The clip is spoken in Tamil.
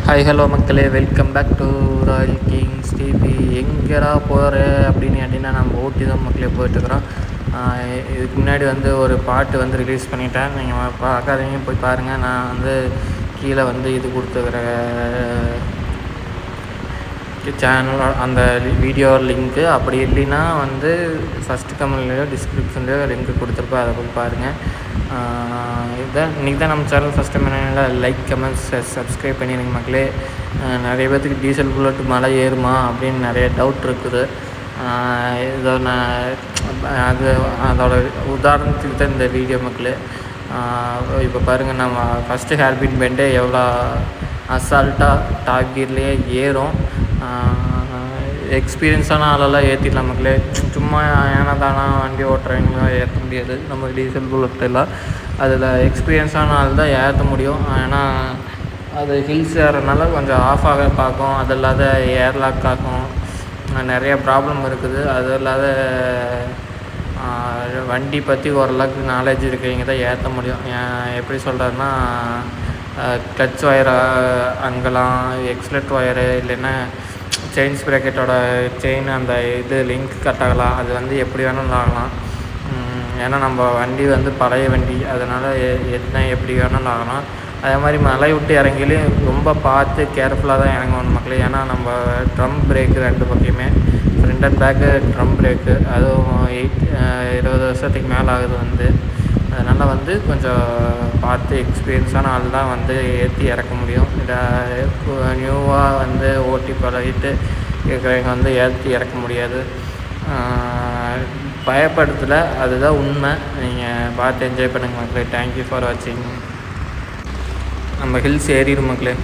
ஹாய் ஹலோ மக்களே, welcome back to Royal Kings TV. எங்கேடா போகிற அப்படின்னு கேட்டிங்கன்னா நம்ம ஊட்டி தான் மக்களே போயிட்டுருக்குறோம். இதுக்கு முன்னாடி வந்து ஒரு பாட்டு வந்து ரிலீஸ் பண்ணிட்டேன். நீங்கள் பார்க்காதீங்க, போய் பாருங்கள். நான் வந்து கீழே வந்து இது கொடுத்துக்கிற சேனல் அந்த வீடியோ லிங்க்கு, அப்படி இல்லைன்னா வந்து ஃபஸ்ட்டு கமெண்ட்லேயோ டிஸ்கிரிப்ஷன்லேயோ லிங்க்கு கொடுத்துருப்பேன், அதை போய் பாருங்கள். இதுதான் இன்றைக்கி தான் நம்ம channel first time. Like comments subscribe பண்ணிடுங்க மக்களே. நிறைய பேர்த்துக்கு டீசல் புல்லட் மலை ஏறுமா அப்படின்னு நிறைய டவுட் இருக்குது. இதை அதோட உதாரணத்துக்கு தான் இந்த வீடியோ மக்களே. இப்போ பாருங்கள், நம்ம ஃபஸ்ட்டு ஹேர்பின் பெண்டே எவ்வளோ அசால்ட்டாக டாப் கியர்லேயே ஏறும். எக்ஸ்பீரியன்ஸான ஆளெல்லாம் ஏற்றிடலாம் மக்களே. சும்மா ஏன்னா தானா வண்டி ஓட்டுறவங்களாம் ஏற்ற முடியாது. நம்ம டீசல் புல்லட்டெல்லாம் அதில் எக்ஸ்பீரியன்ஸான ஆள் தான் ஏற்ற முடியும். ஏன்னா அது ஹில்ஸ் ஏறனால கொஞ்சம் ஆஃப் ஆக பார்க்கும், அது இல்லாத ஏர்லாக் ஆகும், நிறைய ப்ராப்ளம் இருக்குது. அது இல்லாத வண்டி பற்றி ஓரளவுக்கு நாலேஜ் இருக்கிறவங்க தான் ஏற்ற முடியும். எப்படி சொல்கிறதுனா, கிளச் ஒயரை அங்கெல்லாம், எக்ஸ்லெட் ஒயரு இல்லைன்னா செயின் ஸ்ப்ராக்கெட்டோட செயின் அந்த இது லிங்க் கட் ஆகலாம். அது வந்து எப்படி வேணாலும் ஆகலாம். ஏன்னா நம்ம வண்டி வந்து பழைய வண்டி, அதனால் என்ன எப்படி வேணாலும் ஆகலாம். அதே மாதிரி மலை விட்டு இறங்கிலையும் ரொம்ப பார்த்து கேர்ஃபுல்லாக தான் இறங்கணும் மக்களே. ஏன்னா நம்ம ட்ரம் பிரேக்கு ரெண்டு பக்கையுமே, front and back drum brake, அதுவும் 20 வருஷத்துக்கு மேலே ஆகுது வந்து. அதனால் வந்து கொஞ்சம் பார்த்து எக்ஸ்பீரியன்ஸான ஆள் தான் வந்து ஏற்றி இறக்க முடியும். இதை நியூவாக வந்து ஓட்டி பழகிட்டு இருக்கிறவங்க வந்து ஏற்றி இறக்க முடியாது. பயப்படுத்தலை, அதுதான் உண்மை. நீங்கள் பார்த்து என்ஜாய் பண்ணுங்கள் மக்களே. தேங்க்யூ ஃபார் வாட்சிங். நம்ம ஹில்ஸ் ஏறிடும் மக்களே.